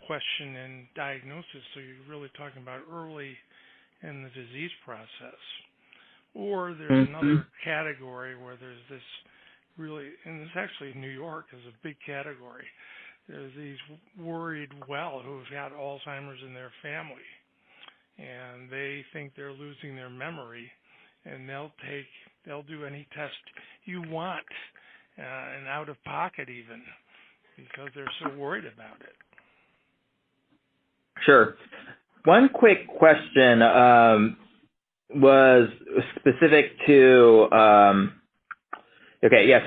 question in diagnosis, so you're really talking about early in the disease process. Or there's another category where there's this really, and this actually in New York is a big category. There's these worried well who've had Alzheimer's in their family, and they think they're losing their memory, and they'll do any test you want, and out of pocket even, because they're so worried about it. Sure. One quick question was specific to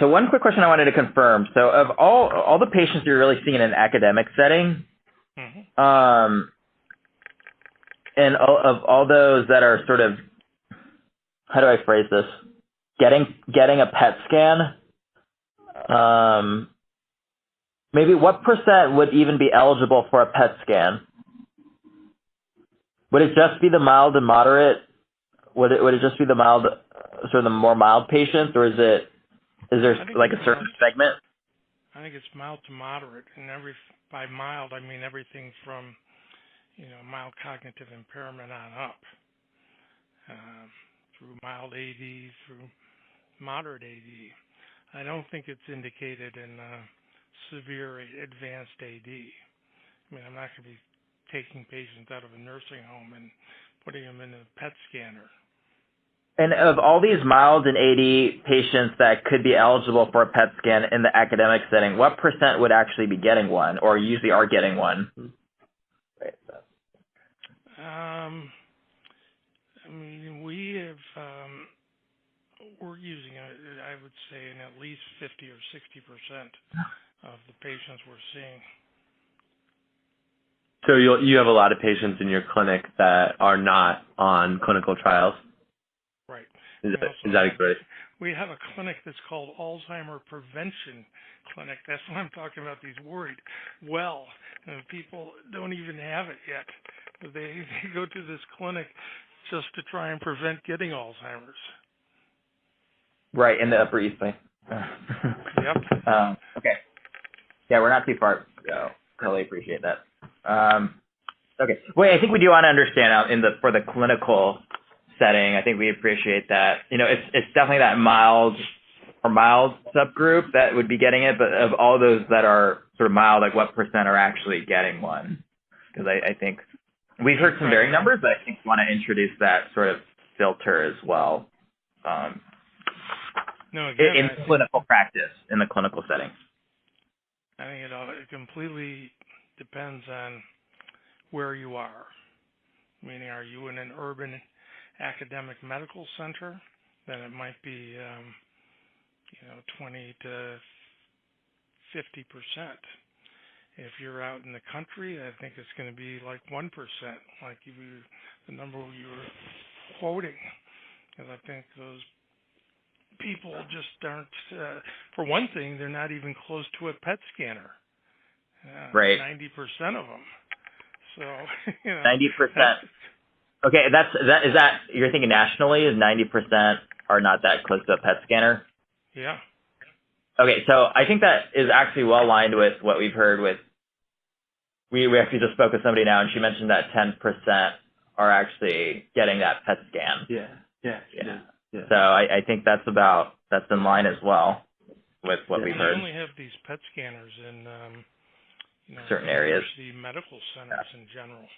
so one quick question I wanted to confirm. So of all the patients you're really seeing in an academic setting, and of all those that are sort of, how do I phrase this, getting a PET scan, maybe what % would even be eligible for a PET scan? Would it just be the mild and moderate? Would it just be the mild, sort of the more mild patients, or is there like a certain segment? I think it's mild to moderate, and by mild I mean everything from mild cognitive impairment on up, through mild AD, through moderate AD. I don't think it's indicated in severe advanced AD. I mean, I'm not going to be taking patients out of a nursing home and putting them in a PET scanner. And of all these mild and AD patients that could be eligible for a PET scan in the academic setting, what % would actually be getting one, or usually are getting one? Right. I mean, we're using, I would say, in at least 50 or 60% of the patients we're seeing. So you have a lot of patients in your clinic that are not on clinical trials? Right. Is that correct? We have a clinic that's called Alzheimer Prevention Clinic. That's what I'm talking about, these worried well. And people don't even have it yet. They go to this clinic just to try and prevent getting Alzheimer's. Right, in the Upper East Bay. Yep. Okay. Yeah, we're not too far. So totally appreciate that. Okay. Well, I think we do want to understand for the clinical setting. I think we appreciate that. It's definitely that mild subgroup that would be getting it, but of all those that are sort of mild, like what % are actually getting one? Because I think we've heard some varying numbers, but I think we want to introduce that sort of filter as well. In clinical practice, in the clinical setting. I think it completely depends on where you are. Meaning, are you in an urban academic medical center? Then it might be 20 to 50%. If you're out in the country, I think it's going to be like 1%, like the number you were quoting. Because I think those people just aren't, for one thing, they're not even close to a PET scanner. Right. 90% of them. So, 90%. Okay, is that you're thinking nationally? Is 90% are not that close to a PET scanner? Yeah. Okay, so I think that is actually well aligned with what we've heard with. We actually just spoke with somebody now, and she mentioned that 10% are actually getting that PET scan. Yeah. So I think that's in line as well with what we've heard. We only have these PET scanners in certain areas, university medical centers in general.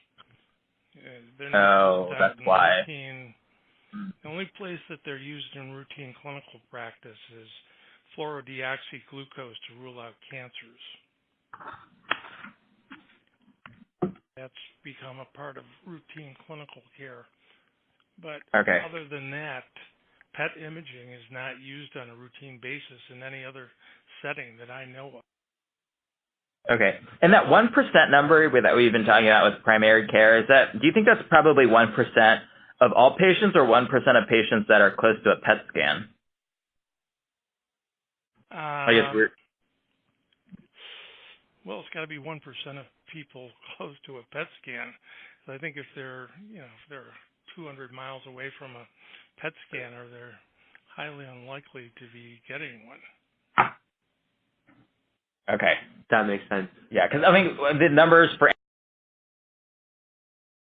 That's why. The only place that they're used in routine clinical practice is fluorodeoxyglucose to rule out cancers. That's become a part of routine clinical care. But Other than that, PET imaging is not used on a routine basis in any other setting that I know of. Okay. And that 1% number that we've been talking about with primary care, do you think that's probably 1% of all patients or 1% of patients that are close to a PET scan? Well, it's got to be 1% of people close to a PET scan. So I think if they're 200 miles away from a PET scanner, they're highly unlikely to be getting one. Okay. That makes sense. Yeah, because I mean, the numbers for